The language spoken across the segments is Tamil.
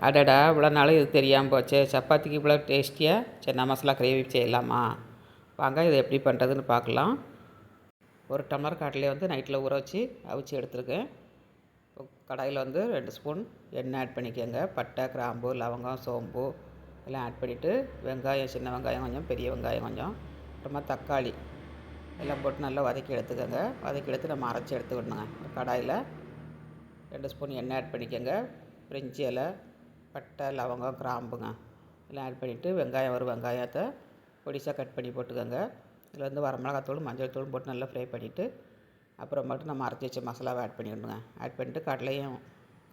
அடடா! இவ்வளோ நாள் இது தெரியாமல் போச்சே. சப்பாத்திக்கு இவ்வளோ டேஸ்டியாக சன்னா மசாலா கிரேவி செய்யலாமா? வாங்க இதை எப்படி பண்ணுறதுன்னு பார்க்கலாம். ஒரு டம்ளர் கடலையை நைட்டில் ஊற வச்சு அவிச்சு எடுத்துருக்கேன். கடாயில் 2 ஸ்பூன் எண்ணெய் ஆட் பண்ணிக்கோங்க. பட்டை, கிராம்பு, லவங்கம், சோம்பு எல்லாம் ஆட் பண்ணிவிட்டு வெங்காயம், சின்ன வெங்காயம் கொஞ்சம், பெரிய வெங்காயம் கொஞ்சம், அப்புறமா தக்காளி எல்லாம் போட்டு நல்லா வதக்கி எடுத்துக்கோங்க. வதக்கி எடுத்து நம்ம அரைச்சி எடுத்துக்கணுங்க. கடாயில் 2 ஸ்பூன் எண்ணெய் ஆட் பண்ணிக்கோங்க. பிரிஞ்சி இலை, பட்டை, லவங்கம், கிராம்புங்க எல்லாம் ஆட் பண்ணிவிட்டு ஒரு வெங்காயத்தை பொடிசாக கட் பண்ணி போட்டுக்கோங்க. இதில் வரமிளகாத்தூள், மஞ்சள் தூள் போட்டு நல்லா ஃப்ரை பண்ணிவிட்டு அப்புறமேட்டு நம்ம அரைச்சி வச்ச மசாலாவை ஆட் பண்ணிவிடுங்க. ஆட் பண்ணிவிட்டு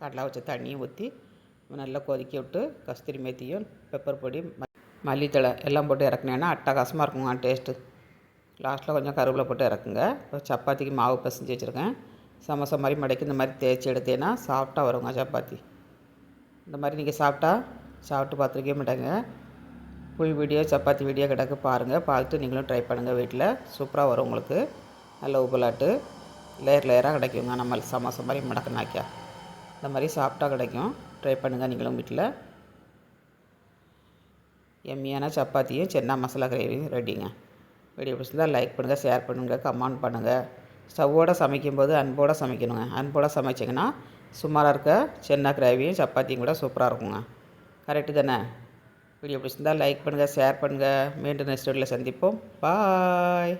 கடலை வச்ச தண்ணியும் ஊற்றி நல்லா கொதிக்க விட்டு கஸ்தூரி மேத்தியும், பெப்பர் பொடி, மல்லித்தழை எல்லாம் போட்டு இறக்குனேன்னா அட்டகாசமாக இருக்குங்க டேஸ்ட்டு. லாஸ்ட்டில் கொஞ்சம் கருவேப்பிலை போட்டு இறக்குங்க. இப்போ சப்பாத்திக்கு மாவு பிசைஞ்சு வச்சுருக்கேன். சமோசா மாதிரி மடக்கி இந்த மாதிரி தேய்ச்சி எடுத்தேன்னா சாஃப்டாக வருங்க சப்பாத்தி. இந்த மாதிரி நீங்கள் சாப்பிட்டு பார்த்துருக்கவே மாட்டாங்க. ஃபுல் வீடியோ சப்பாத்தி வீடியோ கிடக்கு பாருங்கள். பார்த்துட்டு நீங்களும் ட்ரை பண்ணுங்கள். வீட்டில் சூப்பராக வரும் உங்களுக்கு. நல்ல உப்பலாட்டு லேயராக கிடைக்குங்க. நம்ம சமோசா மாதிரி மடக்குனாக்கா இந்த மாதிரி சாஃப்டாக கிடைக்கும். ட்ரை பண்ணுங்கள் நீங்களும் வீட்டில். எம்மியான சப்பாத்தியும் சன்னா மசாலா கிரேவியும் ரெடிங்க. வீடியோ பிடிச்சிருந்தால் லைக் பண்ணுங்கள், ஷேர் பண்ணுங்கள், கமெண்ட் பண்ணுங்கள். ஸ்டவ்வோடு சமைக்கும்போது அன்போடு சமைக்கணுங்க. அன்போடு சமைச்சிங்கன்னா சுமாராக இருக்க சன்னா கிரேவியும் சப்பாத்தியும் கூட சூப்பராக இருக்குங்க. கரெக்டு தானே? வீடியோ பிடிச்சிருந்தால் லைக் பண்ணுங்கள், ஷேர் பண்ணுங்கள். மீண்டும் நெக்ஸ்ட் வீடியோவில் சந்திப்போம். பாய்.